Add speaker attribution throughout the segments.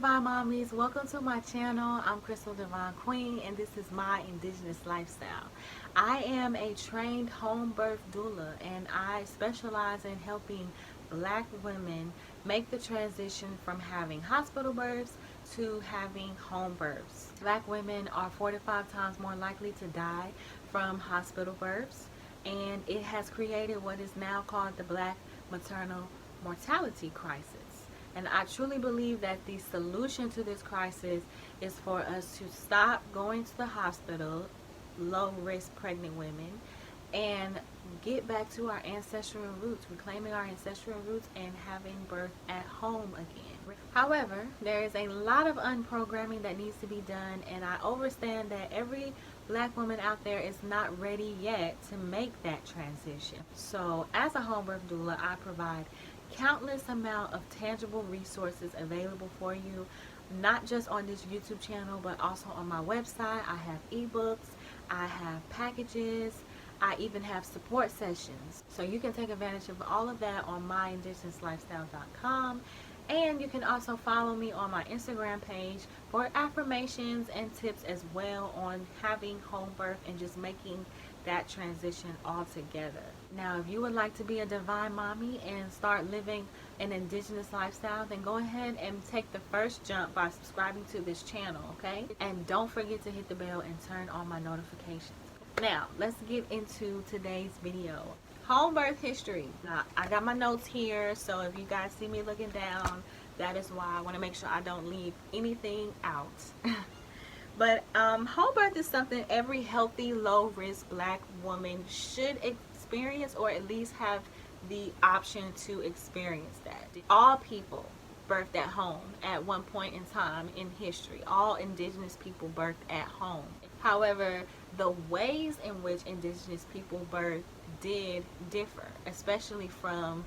Speaker 1: Divine Mommies, welcome to my channel. I'm CrystalDivineQueen and this is my Indigenous lifestyle. I am a trained home birth doula and I specialize in helping Black women make the transition from having hospital births to having home births. Black women are 4 to 5 times more likely to die from hospital births, and it has created what is now called the Black maternal mortality crisis. And I truly believe that the solution to this crisis is for us to stop going to the hospital, low-risk pregnant women, and get back to our ancestral roots, reclaiming our ancestral roots and having birth at home again. However, there is a lot of unprogramming that needs to be done, and I understand that every Black woman out there is not ready yet to make that transition. So as a home birth doula, I provide countless amount of tangible resources available for you, not just on this YouTube channel, but also on my website. I have ebooks, I have packages, I even have support sessions. So you can take advantage of all of that on myindigenousLifestyle.com. And you can also follow me on my Instagram page for affirmations and tips as well on having home birth and just making that transition all together. Now, if you would like to be a divine mommy and start living an Indigenous lifestyle, then go ahead and take the first jump by subscribing to this channel, okay? And don't forget to hit the bell and turn on my notifications. Now, let's get into today's video. Home birth history. Now, I got my notes here, so if you guys see me looking down, that is why. I want to make sure I don't leave anything out. But home birth is something every healthy, low-risk Black woman should experience, or at least have the option to experience that. All people birthed at home at one point in time in history. All Indigenous people birthed at home. However, the ways in which Indigenous people birthed did differ, especially from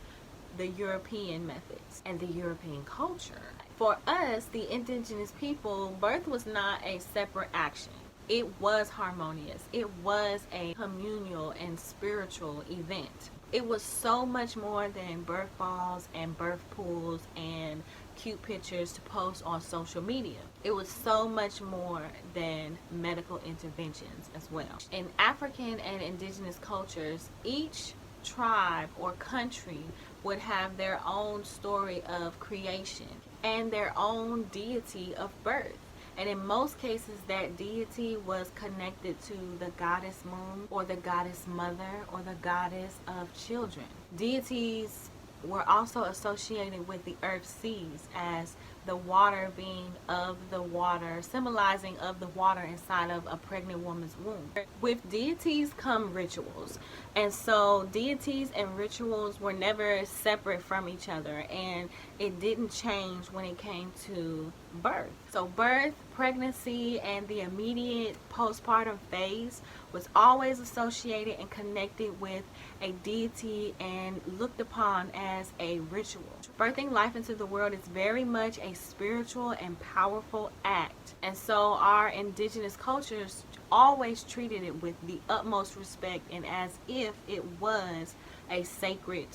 Speaker 1: the European methods and the European culture. For us, the Indigenous people, birth was not a separate action. It was harmonious. It was a communal and spiritual event. It was so much more than birth balls and birth pools and cute pictures to post on social media. It was so much more than medical interventions as well. In African and Indigenous cultures, each tribe or country would have their own story of creation and their own deity of birth. And in most cases, that deity was connected to the goddess moon or the goddess mother or the goddess of children. Deities were also associated with the earth seas, as the water being of the water, symbolizing of the water inside of a pregnant woman's womb. With deities come rituals, and so deities and rituals were never separate from each other, and it didn't change when it came to birth. So birth, pregnancy, and the immediate postpartum phase was always associated and connected with a deity and looked upon as a ritual. Birthing life into the world is very much a spiritual and powerful act, and so our Indigenous cultures always treated it with the utmost respect and as if it was a sacred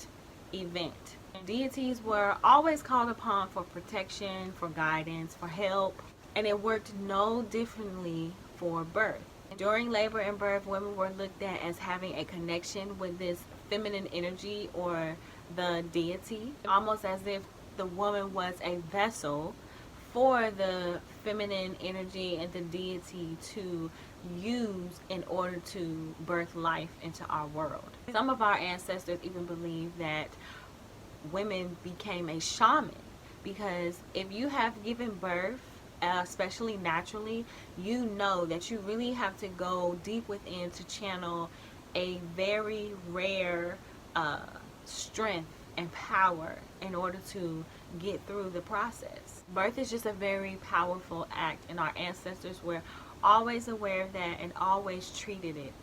Speaker 1: event. Deities were always called upon for protection, for guidance, for help, and it worked no differently for birth. During labor and birth, women were looked at as having a connection with this feminine energy or the deity, almost as if the woman was a vessel for the feminine energy and the deity to use in order to birth life into our world. Some of our ancestors even believe that women became a shaman, because if you have given birth, especially naturally, you know that you really have to go deep within to channel a very rare strength and power in order to get through the process. Birth is just a very powerful act, and our ancestors were always aware of that and always treated it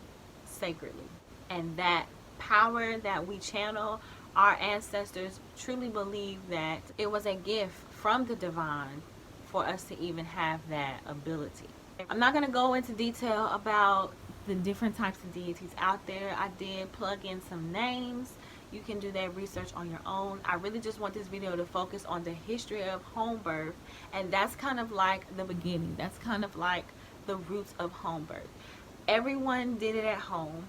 Speaker 1: sacredly. And that power that we channel, our ancestors truly believe that it was a gift from the divine for us to even have that ability. I'm not going to go into detail about the different types of deities out there. I did plug in some names You can do that research on your own. I really just want this video to focus on the history of home birth, and that's kind of like the beginning. That's kind of like the roots of home birth. Everyone did it at home.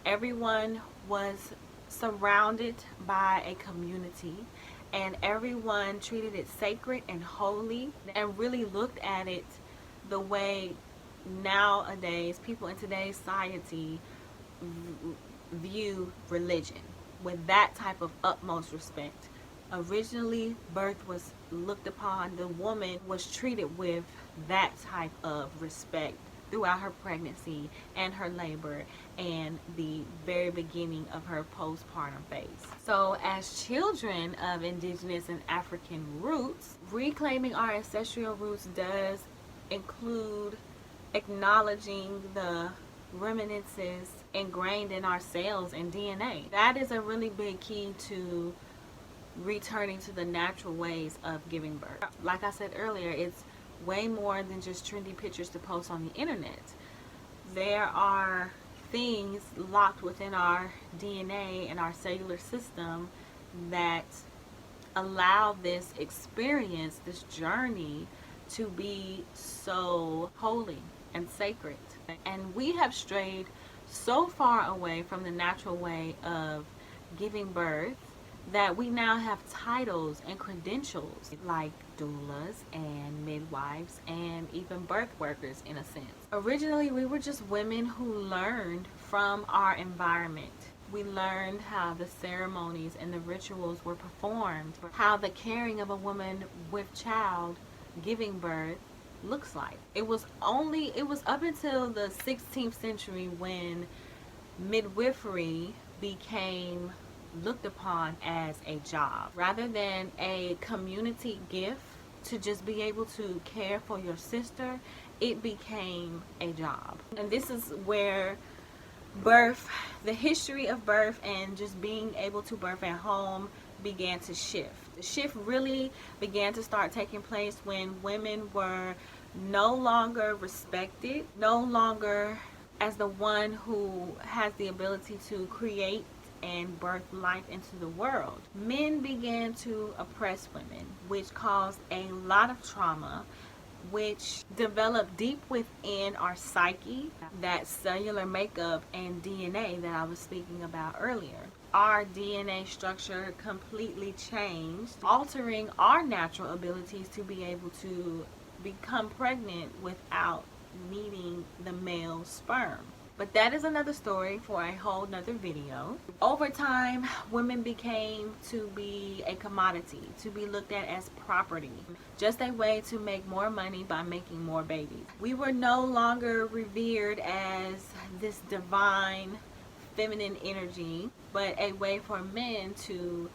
Speaker 1: Everyone was surrounded by a community, and everyone treated it sacred and holy and really looked at it the way nowadays people in today's society view religion, with that type of utmost respect. Originally, birth was looked upon, the woman was treated with that type of respect throughout her pregnancy and her labor and the very beginning of her postpartum phase. So as children of Indigenous and African roots, reclaiming our ancestral roots does include acknowledging the reminiscences ingrained in our cells and DNA. That is a really big key to returning to the natural ways of giving birth. Like I said earlier, it's way more than just trendy pictures to post on the internet. There are things locked within our DNA and our cellular system that allow this experience, this journey, to be so holy and sacred. And we have strayed so far away from the natural way of giving birth that we now have titles and credentials like doulas and midwives and even birth workers in a sense. Originally, we were just women who learned from our environment. We learned how the ceremonies and the rituals were performed, how the caring of a woman with child giving birth looks like. It was up until the 16th century when midwifery became looked upon as a job rather than a community gift to just be able to care for your sister. It became a job. And this is where birth, the history of birth and just being able to birth at home began to shift. The shift really began to start taking place when women were no longer respected, no longer as the one who has the ability to create and birth life into the world. Men began to oppress women, which caused a lot of trauma, which developed deep within our psyche, that cellular makeup and DNA that I was speaking about earlier. Our DNA structure completely changed, altering our natural abilities to be able to become pregnant without needing the male sperm. But that is another story for a whole nother video. Over time, women became to be a commodity, to be looked at as property, just a way to make more money by making more babies. We were no longer revered as this divine feminine energy, but a way for men to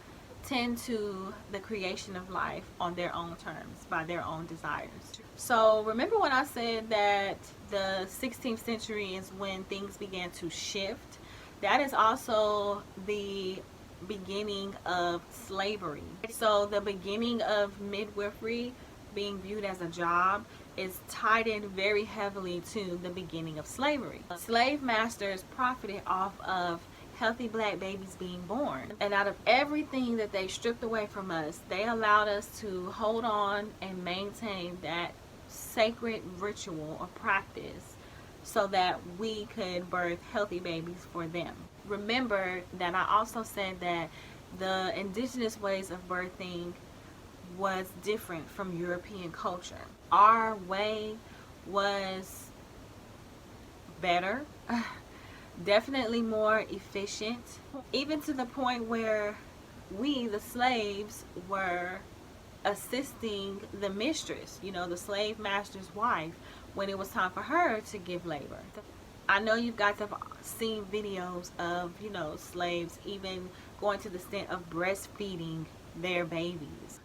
Speaker 1: tend to the creation of life on their own terms, by their own desires. So remember when I said that the 16th century is when things began to shift? That is also the beginning of slavery. So the beginning of midwifery being viewed as a job is tied in very heavily to the beginning of slavery. Slave masters profited off of healthy black babies being born, and out of everything that they stripped away from us, they allowed us to hold on and maintain that sacred ritual or practice so that we could birth healthy babies for them. Remember that I also said that the indigenous ways of birthing was different from European culture. Our way was better, definitely more efficient, even to the point where we, the slaves, were assisting the mistress, the slave master's wife, when it was time for her to give labor. I know you guys have seen videos of, slaves even going to the extent of breastfeeding their babies.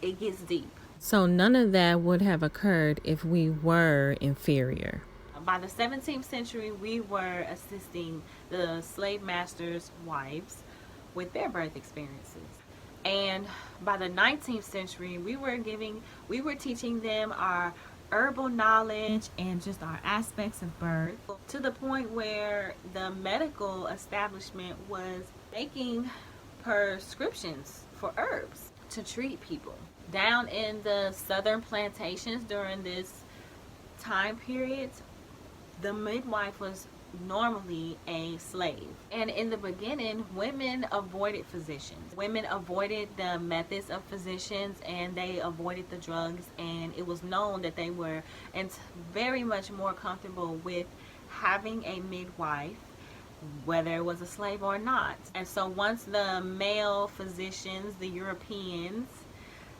Speaker 1: It gets deep.
Speaker 2: So none of that would have occurred if we were inferior.
Speaker 1: By the 17th century, we were assisting the slave masters' wives with their birth experiences. And by the 19th century, we were teaching them our herbal knowledge and just our aspects of birth, to the point where the medical establishment was making prescriptions for herbs to treat people. Down in the southern plantations during this time period, the midwife was normally a slave. And in the beginning, women avoided physicians. Women avoided the methods of physicians, and they avoided the drugs, and it was known that they were very much more comfortable with having a midwife, whether it was a slave or not. And so once the male physicians, the Europeans,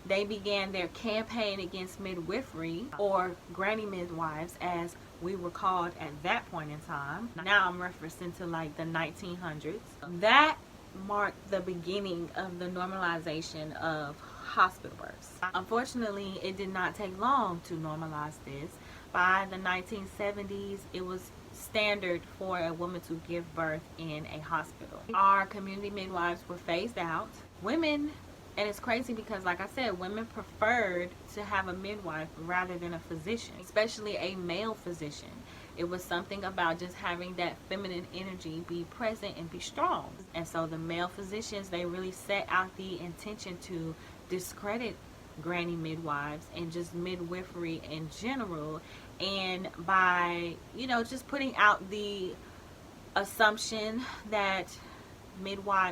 Speaker 1: they began their campaign against midwifery, or granny midwives as we were called at that point in time. Now I'm referencing to like the 1900s. That marked the beginning of the normalization of hospital births. Unfortunately, it did not take long to normalize this. By the 1970s, it was standard for a woman to give birth in a hospital. Our community midwives were phased out. Women, and it's crazy because, like I said, women preferred to have a midwife rather than a physician, especially a male physician. It was something about just having that feminine energy be present and be strong. And so the male physicians, they really set out the intention to discredit granny midwives and just midwifery in general. And by, just putting out the assumption that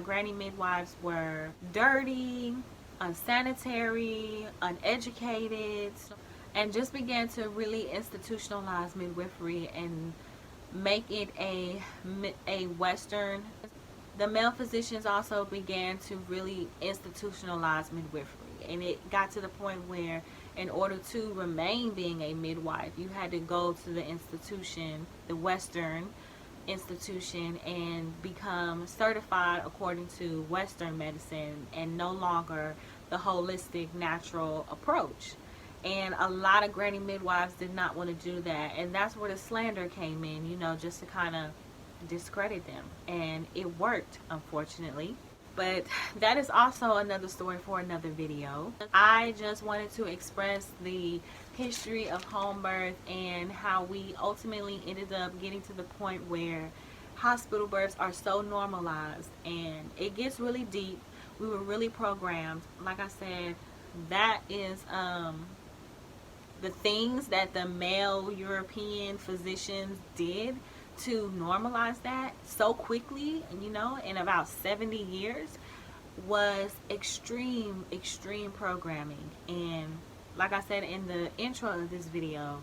Speaker 1: granny midwives were dirty, unsanitary, uneducated, and just began to really institutionalize midwifery and make it a Western. The male physicians also began to really institutionalize midwifery, and it got to the point where in order to remain being a midwife, you had to go to the institution, the Western institution, and become certified according to Western medicine and no longer the holistic natural approach. And a lot of granny midwives did not want to do that, and that's where the slander came in, just to kind of discredit them. And it worked, unfortunately. But that is also another story for another video. I just wanted to express the history of home birth and how we ultimately ended up getting to the point where hospital births are so normalized, and it gets really deep. We were really programmed. Like I said, that is the things that the male European physicians did to normalize that so quickly, in about 70 years, was extreme programming. And like I said in the intro of this video,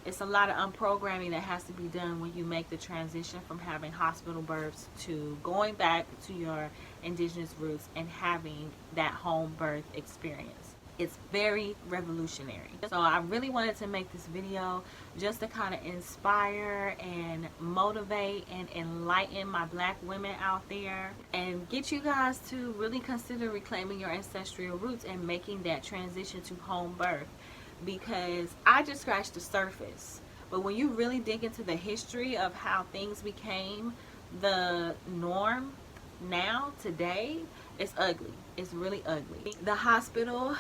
Speaker 1: it's a lot of unprogramming that has to be done when you make the transition from having hospital births to going back to your indigenous roots and having that home birth experience. It's very revolutionary. So I really wanted to make this video just to kind of inspire and motivate and enlighten my black women out there, and get you guys to really consider reclaiming your ancestral roots and making that transition to home birth. Because I just scratched the surface, but when you really dig into the history of how things became the norm now, today, it's ugly. It's really ugly. The hospital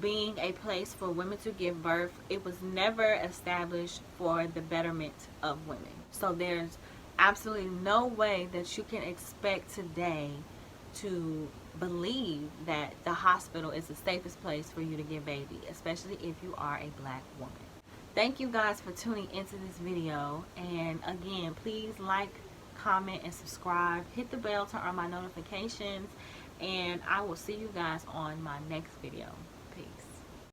Speaker 1: being a place for women to give birth, it was never established for the betterment of women. So there's absolutely no way that you can expect today to believe that the hospital is the safest place for you to give baby, especially if you are a black woman. Thank you guys for tuning into this video, and again, please like, comment, and subscribe. Hit the bell to turn on my notifications, and I will see you guys on my next video.